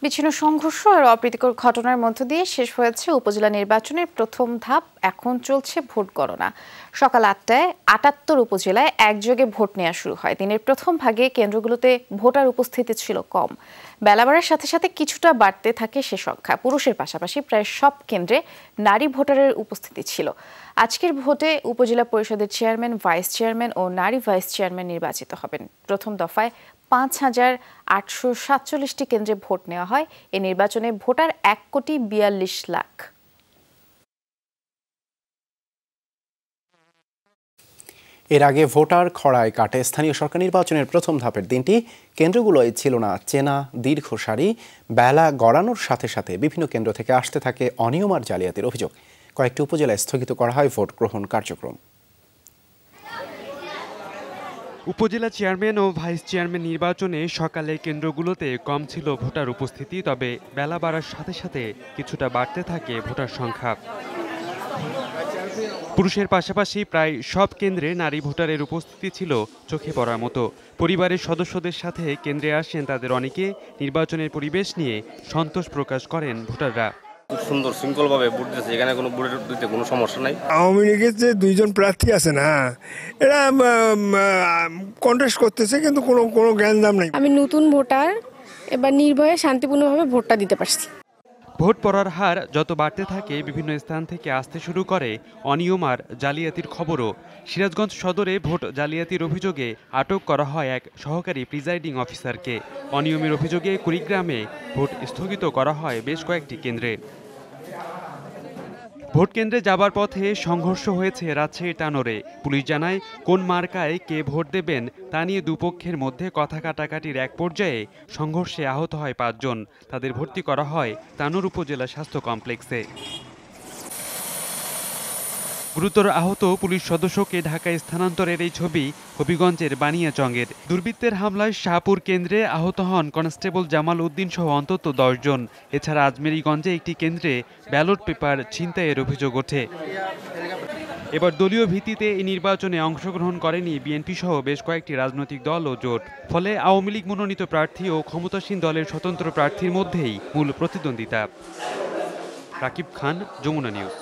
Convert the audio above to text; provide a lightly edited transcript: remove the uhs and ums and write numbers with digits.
বিচ্ছিন্ন সংঘর্ষ আর অপ্রীতিকর ঘটনার মধ্য দিয়ে শেষ হয়েছে উপজেলা নির্বাচনের প্রথম ধাপ। এখন চলছে ভোট গণনা। সকাল ৮টায় ৭৮ উপজেলায় একযোগে ভোট নেওয়া শুরু হয়। দিনের প্রথম ভাগে কেন্দ্রগুলোতে ভোটার উপস্থিতি ছিল কম। বেলা বাড়ার সাথে সাথে কিছুটা বাড়তে থাকে সে সংখ্যা। পুরুষের পাশাপাশি প্রায় সব কেন্দ্রে নারী ভোটারের উপস্থিতি ছিল। আজকের ভোটে উপজেলা পরিষদের চেয়ারম্যান, ভাইস চেয়ারম্যান ও নারী ভাইস চেয়ারম্যান নির্বাচিত হবেন। প্রথম দফায় ৫,৮৪৭টি কেন্দ্রে ভোট নেওয়া হয়। এই নির্বাচনে ভোটার ১,৪২,০০,০০০। এর আগে ভোটার খড়ায় কাটে স্থানীয় সরকার নির্বাচনের প্রথম ধাপের দিনটি। কেন্দ্রগুলোয় ছিল না চেনা দীর্ঘ সারি। বেলা গড়ানোর সাথে সাথে বিভিন্ন কেন্দ্র থেকে আসতে থাকে অনিয়ম আর জালিয়াতির অভিযোগ। কয়েকটি উপজেলায় স্থগিত করা হয় ভোট গ্রহণ কার্যক্রম। উপজেলা চেয়ারম্যান ও ভাইস চেয়ারম্যান নির্বাচনে সকালে কেন্দ্রগুলোতে কম ছিল ভোটার উপস্থিতি, তবে বেলা বাড়ার সাথে সাথে কিছুটা বাড়তে থাকে ভোটার সংখ্যা। পুরুষের পাশাপাশি প্রায় সব কেন্দ্রে নারী ভোটারের উপস্থিতি ছিল চোখে পড়ার মতো। পরিবারের সদস্যদের সাথে কেন্দ্রে আসেন তাদের অনেকে। নির্বাচনের পরিবেশ নিয়ে সন্তোষ প্রকাশ করেন ভোটাররা। খুব সুন্দর শৃঙ্খলভাবে ভোট দিতেছে, এখানে কোনো ভোটের দিতে কোনো সমস্যা নাই। আওয়ামী লীগের যে দুইজন প্রার্থী আছে না, এরা কন্টেস্ট করতেছে, কিন্তু কোনো জ্ঞানদাম নাই। আমি নতুন ভোটার, এবার নির্ভয়ে শান্তিপূর্ণভাবে ভোটটা দিতে পারছি। ভোট পড়ার হার যত বাড়তে থাকে বিভিন্ন স্থান থেকে আসতে শুরু করে অনিয়ম আর জালিয়াতির খবরও। সিরাজগঞ্জ সদরে ভোট জালিয়াতির অভিযোগে আটক করা হয় এক সহকারী প্রিজাইডিং অফিসারকে। অনিয়মের অভিযোগে কুড়িগ্রামে ভোট স্থগিত করা হয় বেশ কয়েকটি কেন্দ্রে। ভোট কেন্দ্রে যাবার পথে সংঘর্ষ হয়েছে রাজশাহীর তানোরে। পুলিশ জানায়, কোন মার্কায় কে ভোট দেবেন তা নিয়ে দুপক্ষের মধ্যে কথা কাটাকাটির এক পর্যায়ে সংঘর্ষে আহত হয় ৫ জন। তাদের ভর্তি করা হয় তানোর উপজেলা স্বাস্থ্য কমপ্লেক্সে। গুরুতর আহত পুলিশ সদস্যকে ঢাকায় স্থানান্তরের এই ছবি হবিগঞ্জের বানিয়াচংয়ের। দুর্বৃত্তের হামলায় শাহপুর কেন্দ্রে আহত হন কনস্টেবল জামাল উদ্দিন সহ অন্তত ১০ জন। এছাড়া আজমেরীগঞ্জে একটি কেন্দ্রে ব্যালট পেপার ছিনতাইয়ের অভিযোগ ওঠে। এবার দলীয় ভিত্তিতে এই নির্বাচনে অংশগ্রহণ করেনি বিএনপি সহ বেশ কয়েকটি রাজনৈতিক দল ও জোট। ফলে আওয়ামী লীগ মনোনীত প্রার্থী ও ক্ষমতাসীন দলের স্বতন্ত্র প্রার্থীর মধ্যেই মূল প্রতিদ্বন্দ্বিতা। রাকিব খান, যমুনা নিউজ।